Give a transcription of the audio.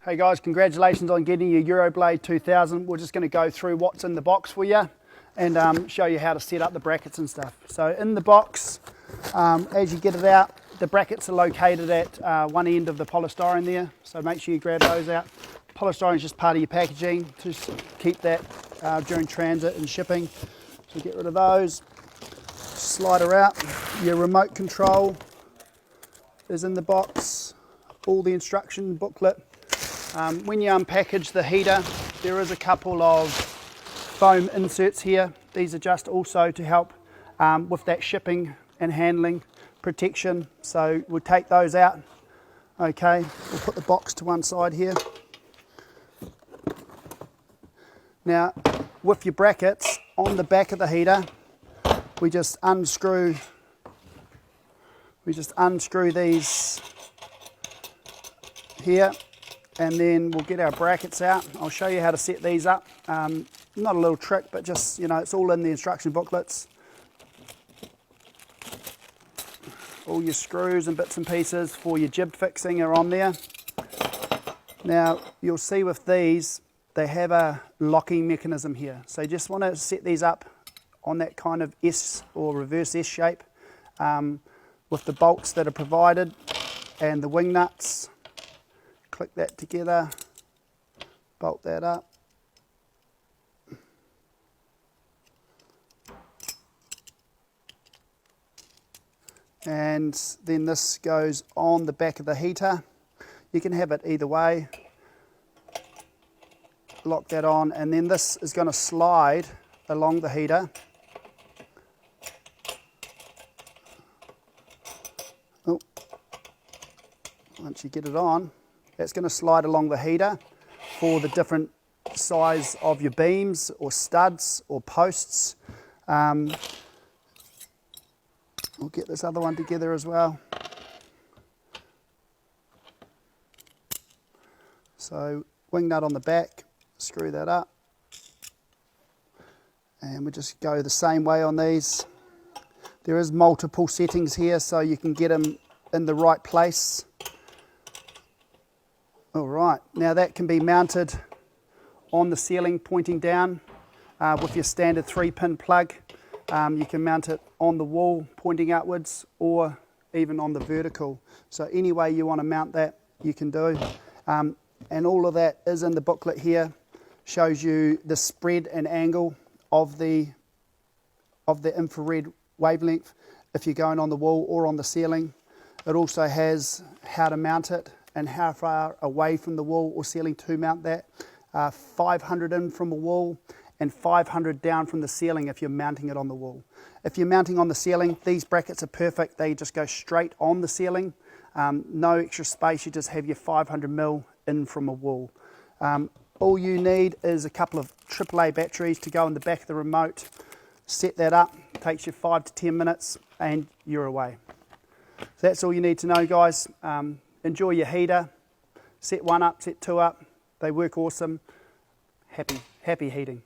Hey guys, congratulations on getting your Euroblade 2000. We're just going to go through what's in the box for you and show you how to set up the brackets and stuff. So in the box, as you get it out, the brackets are located at one end of the polystyrene there, so make sure you grab those out. Polystyrene is just part of your packaging to keep that during transit and shipping. So get rid of those, slide her out. Your remote control is in the box, all the instruction booklet. When you unpackage the heater, there is a couple of foam inserts here. These are just also to help with that shipping and handling protection. So we'll take those out. Okay, we'll put the box to one side here. Now, with your brackets on the back of the heater, we just unscrew these here. And then we'll get our brackets out. I'll show you how to set these up. Not a little trick, but just, you know, it's all in the instruction booklets. All your screws and bits and pieces for your jib fixing are on there. Now, you'll see with these, they have a locking mechanism here. So you just want to set these up on that kind of S or reverse S shape with the bolts that are provided and the wing nuts. Click that together, bolt that up. And then this goes on the back of the heater. You can have it either way. Lock that on, and then this is going to slide along the heater. Oh. Once you get it on, it's going to slide along the heater for the different size of your beams or studs or posts. We'll get this other one together as well. So wing nut on the back, screw that up. And we just go the same way on these. There is multiple settings here so you can get them in the right place. All right, now that can be mounted on the ceiling pointing down with your standard 3-pin plug. You can mount it on the wall pointing upwards or even on the vertical. So any way you want to mount that, you can do. And all of that is in the booklet here. Shows you the spread and angle of the infrared wavelength if you're going on the wall or on the ceiling. It also has how to mount it and how far away from the wall or ceiling to mount that. 500 in from a wall and 500 down from the ceiling if you're mounting it on the wall. If you're mounting on the ceiling, these brackets are perfect. They just go straight on the ceiling. No extra space, you just have your 500mm in from a wall. All you need is a couple of AAA batteries to go in the back of the remote. Set that up, it takes you 5 to 10 minutes and you're away. So that's all you need to know, guys. Enjoy your heater. Set 1 up, set 2 up. They work awesome. Happy heating.